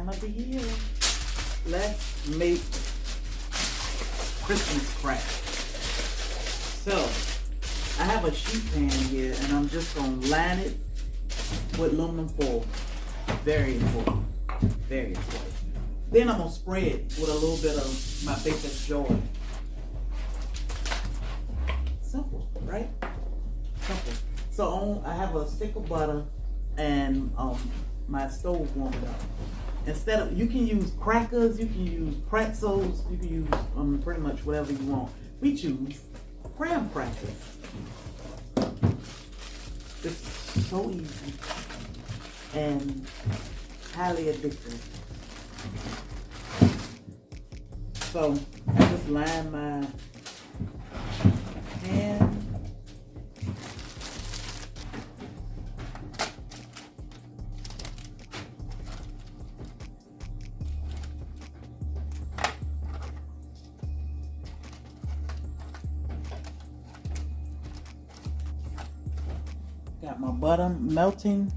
time of the year. Let's make Christmas crack. So, I have a sheet pan here, and I'm just going to line it with aluminum foil. Very important. Very important. Then I'm going to spray it with a little bit of my Baker's Joy. Simple, right? Simple. So I have a stick of butter and my stove warmed up. Instead of, you can use crackers, you can use pretzels, you can use pretty much whatever you want. We choose graham crackers. It's so easy and highly addictive. So I just line my pan. Got my butter melting.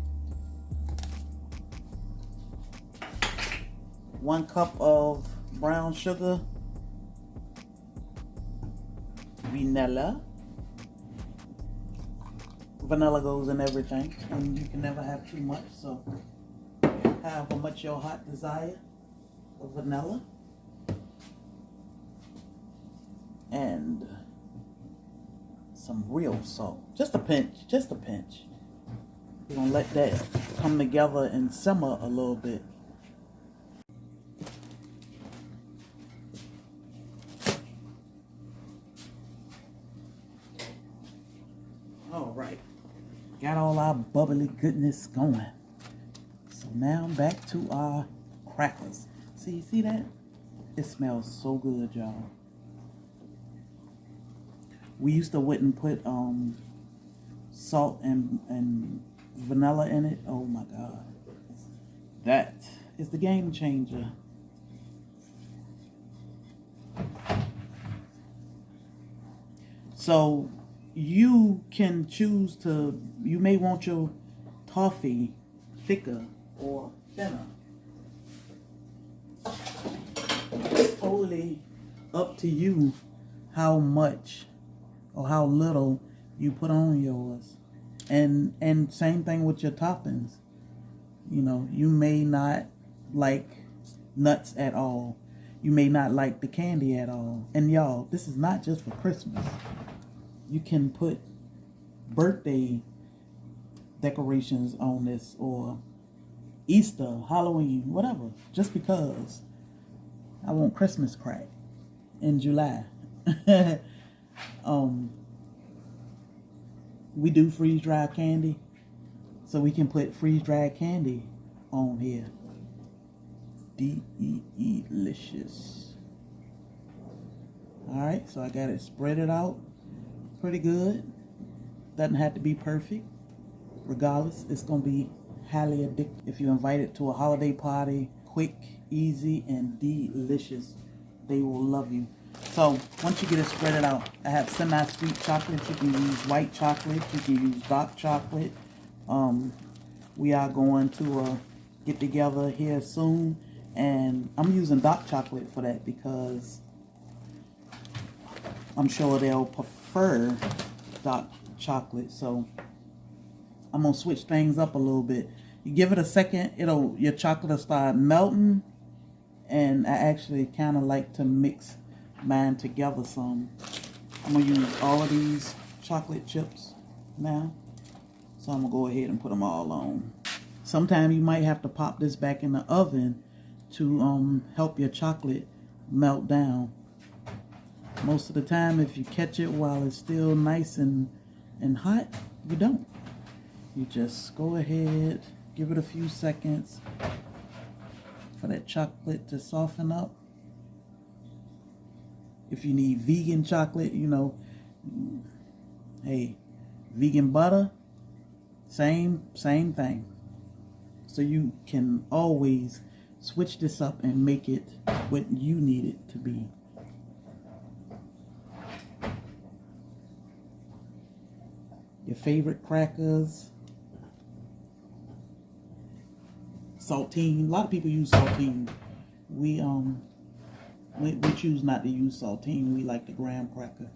1 cup of brown sugar. Vanilla. Vanilla goes in everything, and you can never have too much, so however much your heart desire of vanilla. And some real salt. Just a pinch, just a pinch. We're gonna let that come together and simmer a little bit. All right, got all our bubbly goodness going. So now back to our crackers. See that? It smells so good, y'all. We used to wouldn't put salt and vanilla in it. Oh my God. That is the game changer. So you can choose to, you may want your toffee thicker or thinner. It's totally up to you how much or how little you put on yours. And same thing with your toppings. You know, you may not like nuts at all. You may not like the candy at all. And y'all, this is not just for Christmas. You can put birthday decorations on this, or Easter, Halloween, whatever. Just because I want Christmas crack in July. We do freeze-dried candy, so we can put freeze-dried candy on here. Delicious. All right, so I got it spread it out pretty good. Doesn't have to be perfect. Regardless, it's gonna be highly addictive. If you invite it to a holiday party, quick, easy, and delicious, they will love you. So once you get it spread it out, I have semi-sweet chocolate. You can use white chocolate. You can use dark chocolate. We are going to get together here soon, and I'm using dark chocolate for that because I'm sure they'll prefer dark chocolate. So I'm gonna switch things up a little bit. You give it a second, your chocolate will start melting, and I actually kind of like to mix mine together some. I'm gonna use all of these chocolate chips now, so I'm gonna go ahead and put them all on. Sometimes you might have to pop this back in the oven to help your chocolate melt down. Most of the time, if you catch it while it's still nice and hot, you don't. You just go ahead, give it a few seconds for that chocolate to soften up. If you need vegan chocolate, you know, hey, vegan butter, same thing. So you can always switch this up and make it what you need it to be. Your favorite crackers. saltine. A lot of people use saltine. We choose not to use saltine. We like the graham cracker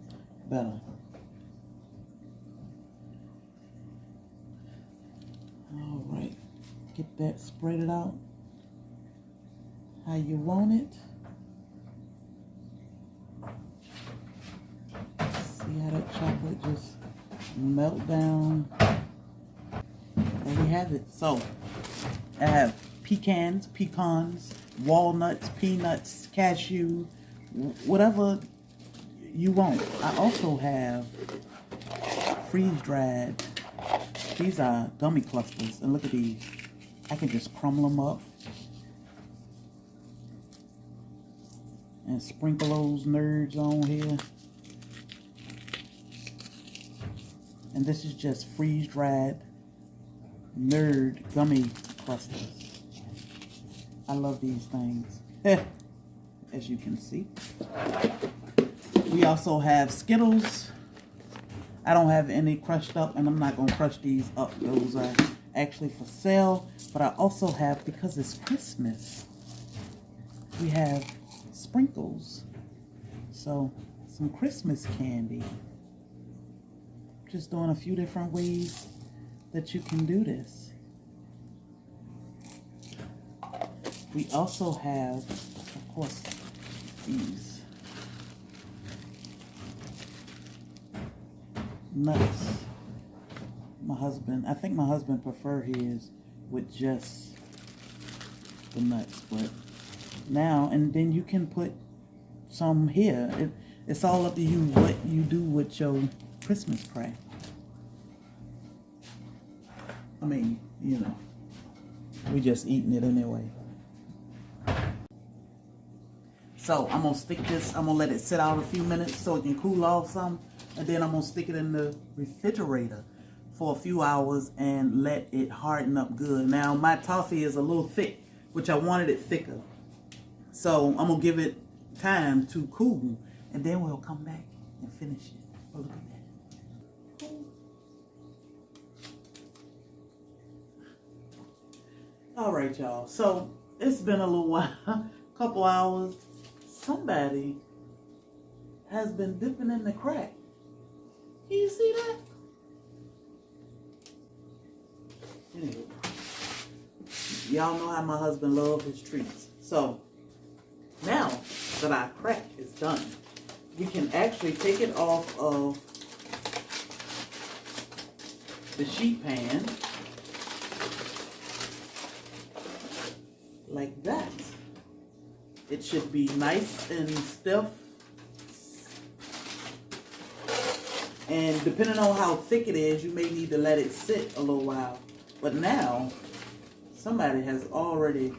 better. All right, get that spread it out how you want it. See how that chocolate just melt down. There we have it. So I have pecans, walnuts, peanuts, cashew, whatever you want. I also have freeze-dried. These are gummy clusters, and look at these. I can just crumble them up and sprinkle those nerds on here. And this is just freeze-dried nerd gummy clusters. I love these things, as you can see. We also have Skittles. I don't have any crushed up, and I'm not going to crush these up. Those are actually for sale. But I also have, because it's Christmas, we have sprinkles. So, some Christmas candy. Just doing a few different ways that you can do this. We also have, of course, these nuts. I think my husband prefer his with just the nuts, but now and then you can put some here. It's all up to you what you do with your Christmas craft. I mean, you know, we just eating it anyway. So I'm gonna stick this, I'm gonna let it sit out a few minutes so it can cool off some, and then I'm gonna stick it in the refrigerator for a few hours and let it harden up good. Now my toffee is a little thick, which I wanted it thicker. So I'm gonna give it time to cool, and then we'll come back and finish it. Oh, look at that. All right, y'all. So it's been a little while, couple hours. Somebody has been dipping in the crack. Can you see that? Anyway, y'all know how my husband loves his treats. So now that our crack is done, we can actually take it off of the sheet pan like that. It should be nice and stiff. And depending on how thick it is, you may need to let it sit a little while. But now, somebody has already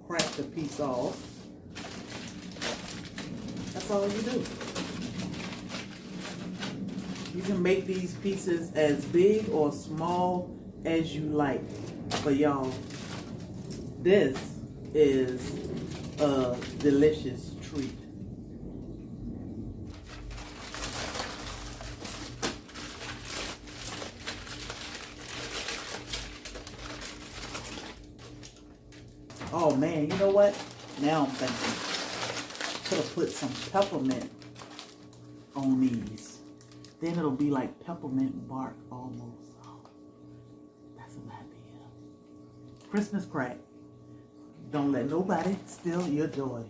cracked a piece off. That's all you do. You can make these pieces as big or small as you like. But y'all, this is a delicious treat. Oh man, you know what? Now I'm thinking, could have put some peppermint on these. Then it'll be like peppermint bark almost. Oh, that's an idea. Christmas crack. Don't let nobody steal your joy.